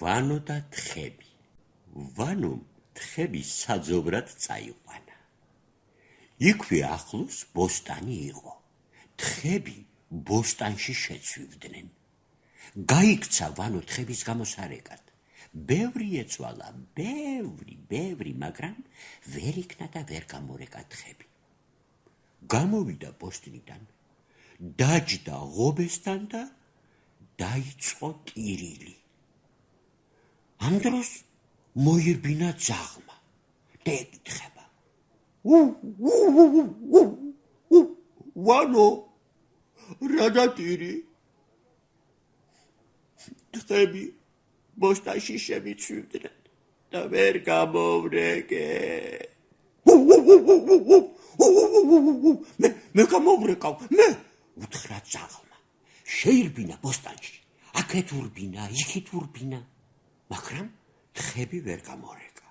ვანო და თხები. ვანომ თხები საძოვრად წაიყვანა. იქვე ახლოს ბოსტანი იყო. თხები ბოსტანში შეცვივდნენ. გაიქცა ვანო თხების გამოსარეკად. ბევრი ეცვალა, ბევრი, მაგრამ ვერ იქნა და ვერ გამორეკა თხები. გამოვიდა ბოსტნიდან, დაჯდა ღობესთან და დაიწყო ტირილი. ამ დროს მოირბინა ძაღლმა და ეკითხება: ვანო, რა დატირი? თხები ბოსტანში შემიცვივდნენ და ვერ გამოვრეკე. მე გამოვრეკავ, მე, უთხრა ძაღლმა. შეირბინა ბოსტანში, აქეთ ურბინა, იქით ურბინა, მაგრამ თხები ვერ გამორეკა.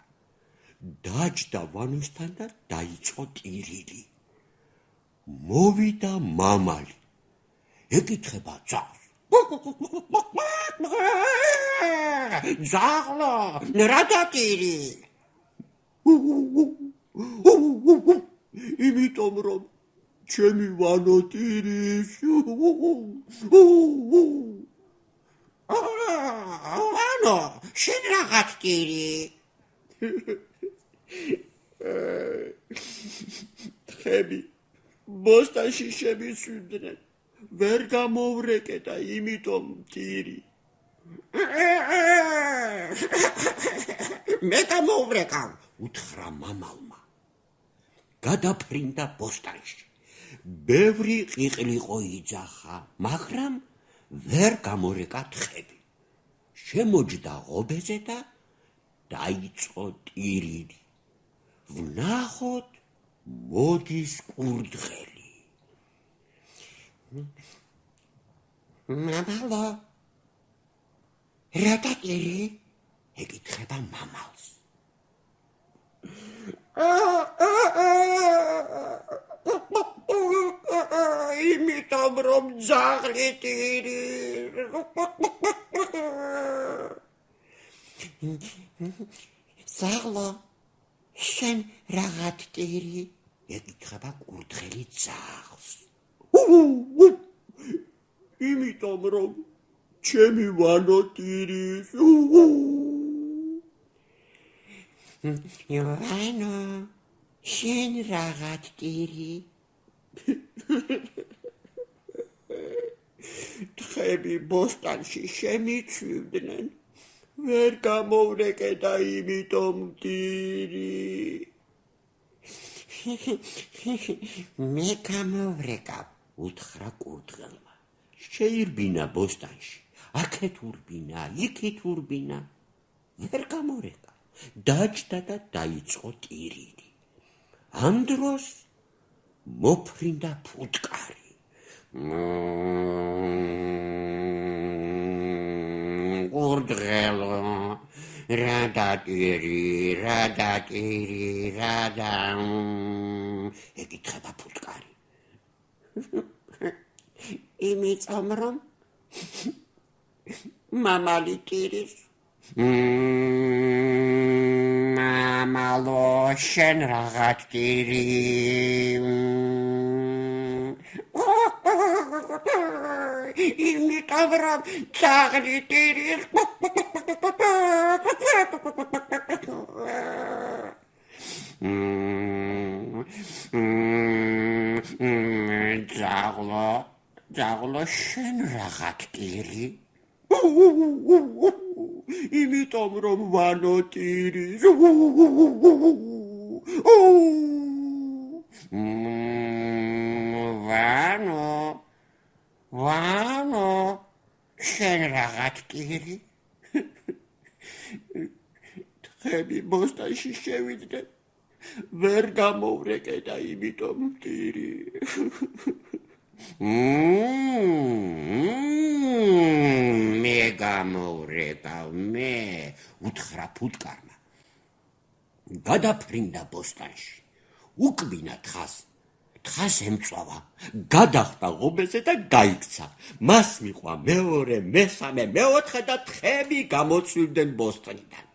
დაჯდა ვანოსთან და დაიწყო ტირილი. მოვიდა მამალი, ეკითხება ძაღლს: ძაღლო, რა დატირი? იმიტომ რომ ჩემი ვანო ტირის. ვანო, შენ რაღაც ტირი? თხები ბოსტანში შემიცვივდნენ, ვერ გამოვრეკე და იმიტომ ტირი. მე გამოვრეკავ, უთხრა მამალმა. გადაფრინდა ბოსტანში. ბევრი ყიყლიყო იძახა, მაგრამ ვერ გამორეკა თხები. შემოჯდა ღობეზე და დაიწყო ტირილი. ვნახოთ, მოდის კურდღელი. მამალო, რა დატირი? ეკითხება მამალს. იმიტომ რომ ძაღლი ტირის. ძაღლო, შენ რაღაც ტირი? ეკითხება კურდღელი ძაღლს. იმიტომ რომ ჩემი ვანო ტირის. ვანო, შენ რაღაც ტირი? თხები ბოსტანში შემიცვივდნენ, ვერ გამოვრეკე და იმიტომ ტირი. მე გამოვრეკავ, უთხრა კურდღელმა. შეირბინა ბოსტანში, აქეთ ურბინა, იქით ურბინა, ვერ გამორეკა. დაჯდა და დაიწყო ტირილი. ამ დროს მოფრინდა ფუტკარი. კურდღელო, რა დატირი? ეკითხება ფუტკარი. იმიტომ რომ მამალი ტირის. მამალო, შენ რაღაც ტირი? იმიტომ რომ ძაღლი ტირის. ძაღლო, შენ რაღაც ტირი? იმიტომ რომ ვანო ტირის. ვანო, შენ რაღაც ტირი? თხები ბოსტანში შევიდნენ, ვერ გამოვრეკე და იმიტომ ტირი. მე გამოვრეკავ, მე, უთხრა ფუტკარმა. გადაფრინდა ბოსტანში, უკბინა თხას თხას ემწვავა, გადახტა ღობეზე და გაიქცა. მას მიყვა მეორე, მესამე, მეოთხე და თხები გამოცვლივდნენ ბოსტნიდან.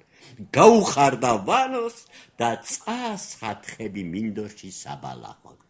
გაუხარდა ვანოს და წასხა თხები მინდორში საბალახოდ.